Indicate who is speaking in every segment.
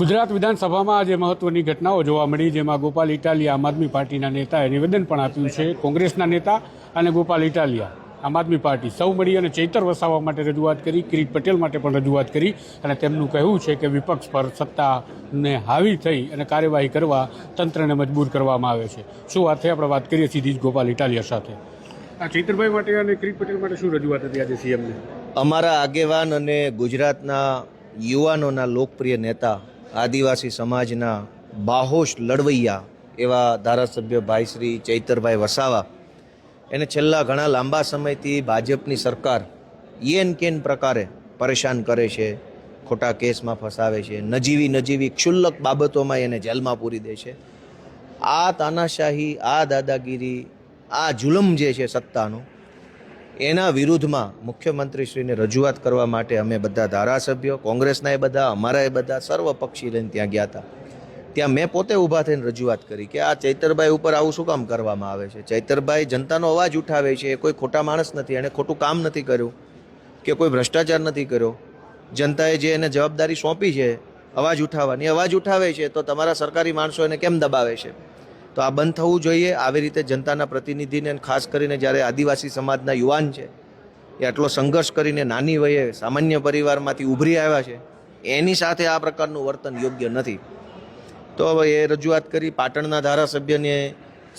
Speaker 1: ગુજરાત વિધાનસભામાં આજે મહત્વની ઘટનાઓ જોવા મળી, જેમાં ગોપાલ ઇટાલિયા આમ આદમી પાર્ટીના નેતાએ નિવેદન પણ આપ્યું છે. કોંગ્રેસના નેતા અને ગોપાલ ઇટાલિયા આમ આદમી પાર્ટી સૌ મળી અને ચૈતર વસાવા માટે રજૂઆત કરી, કિરીટ પટેલ માટે પણ રજૂઆત કરી અને તેમનું કહેવું છે કે વિપક્ષ પર સત્તાને હાવી થઈ અને કાર્યવાહી કરવા તંત્રને મજબૂર કરવામાં આવે છે. શું વાત છે, આપણે વાત કરીએ સીધી જ ગોપાલ ઇટાલિયા સાથે. આ ચૈતરભાઈ માટે અને કિરીટ પટેલ માટે શું રજૂઆત હતી આજે સીએમને?
Speaker 2: અમારા આગેવાન અને ગુજરાતના યુવાનોના લોકપ્રિય નેતા, આદિવાસી સમાજના બાહોશ લડવૈયા એવા ધારાસભ્ય ભાઈ શ્રી ચૈતરભાઈ વસાવા એને છેલ્લા ઘણા લાંબા સમયથી ભાજપની સરકાર યેન કેન પ્રકારે પરેશાન કરે છે, ખોટા કેસમાં ફસાવે છે, નજીવી ક્ષુલ્લક બાબતોમાં એને જેલમાં પૂરી દે છે. આ તાનાશાહી, આ દાદાગીરી, આ જુલમ જે છે સત્તાનો, એના વિરુદ્ધમાં મુખ્યમંત્રીશ્રીને રજૂઆત કરવા માટે અમે બધા ધારાસભ્યો, કોંગ્રેસના એ બધા, અમારા એ બધા સર્વપક્ષી લઈને ત્યાં ગયા હતા. ત્યાં મેં પોતે ઊભા થઈને રજૂઆત કરી કે આ ચૈતરભાઈ ઉપર આવું શું કામ કરવામાં આવે છે. ચૈતરભાઈ જનતાનો અવાજ ઉઠાવે છે, એ કોઈ ખોટા માણસ નથી, એણે ખોટું કામ નથી કર્યું કે કોઈ ભ્રષ્ટાચાર નથી કર્યો. જનતાએ જે એને જવાબદારી સોંપી છે અવાજ ઉઠાવવાની, અવાજ ઉઠાવે છે, તો તમારા સરકારી માણસો એને કેમ દબાવે છે? તો આ બંધ થવું જોઈએ. આવી રીતે જનતાના પ્રતિનિધિને, ખાસ કરીને જ્યારે આદિવાસી સમાજના યુવાન છે એ આટલો સંઘર્ષ કરીને નાની વયે સામાન્ય પરિવારમાંથી ઉભરી આવ્યા છે, એની સાથે આ પ્રકારનું વર્તન યોગ્ય નથી. તો હવે એ રજૂઆત કરી. પાટણના ધારાસભ્યને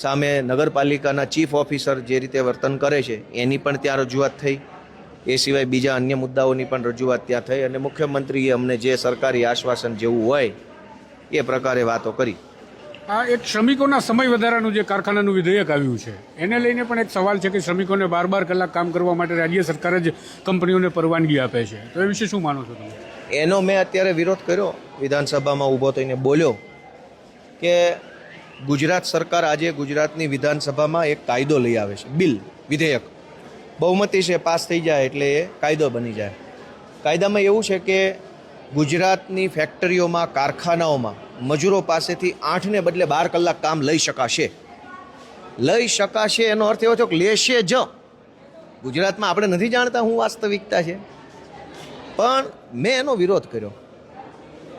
Speaker 2: સામે નગરપાલિકાના ચીફ ઓફિસર જે રીતે વર્તન કરે છે એની પણ ત્યાં રજૂઆત થઈ. એ સિવાય બીજા અન્ય મુદ્દાઓની પણ રજૂઆત ત્યાં થઈ અને મુખ્યમંત્રીએ અમને જે સરકારી આશ્વાસન જેવું હોય એ પ્રકારે વાતો કરી.
Speaker 1: આ એક શ્રમિકોના સમય વધારાનું જે કારખાનાનું વિધેયક આવ્યું છે એને લઈને પણ એક સવાલ છે કે શ્રમિકોને 12 કલાક કામ કરવા માટે રાજ્ય સરકાર જ કંપનીઓને પરવાનગી આપે છે, તો એ વિશે શું માનો છો તમે?
Speaker 2: એનો મેં અત્યારે વિરોધ કર્યો, વિધાનસભામાં ઊભો થઈને બોલ્યો કે ગુજરાત સરકાર આજે ગુજરાતની વિધાનસભામાં એક કાયદો લઈ આવે છે, બિલ, વિધેયક, બહુમતી છે, પાસ થઈ જાય એટલે એ કાયદો બની જાય. કાયદામાં એવું છે કે ગુજરાતની ફેક્ટરીઓમાં, કારખાનાઓમાં મજૂરો પાસેથી 8 ને બદલે 12 કલાક કામ લઈ શકાશે. લઈ શકાશે એનો અર્થ એવો થયો કે લેશે જ. ગુજરાતમાં આપણે નથી જાણતા હું વાસ્તવિકતા છે, પણ મેં એનો વિરોધ કર્યો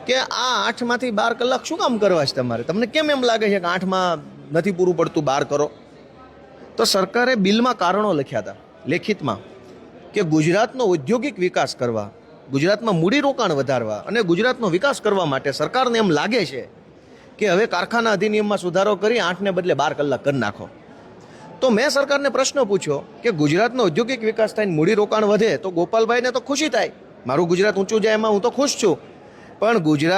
Speaker 2: કે આ 8માંથી 12 કલાક શું કામ કરવા છે તમારે? તમને કેમ એમ લાગે છે કે 8માં નથી પૂરું પડતું, 12 કરો? તો સરકારે બિલમાં કારણો લખ્યા હતા લેખિતમાં કે ગુજરાતનો ઔદ્યોગિક વિકાસ કરવા, ગુજરાતમાં મૂડીરોકાણ વધારવા અને ગુજરાતનો વિકાસ કરવા માટે સરકારને એમ લાગે છે કે હવે કારખાના અધિનિયમમાં સુધારો કરી 8 ને બદલે 12 કલાક કરી નાખો. તો મેં સરકારને પ્રશ્ન પૂછ્યો કે ગુજરાતનો ઔદ્યોગિક વિકાસ થાય, મૂડીરોકાણ વધે તો ગોપાલભાઈને તો ખુશી થાય, મારું ગુજરાત ઊંચું જાય એમાં હું તો ખુશ છું, પણ ગુજરાત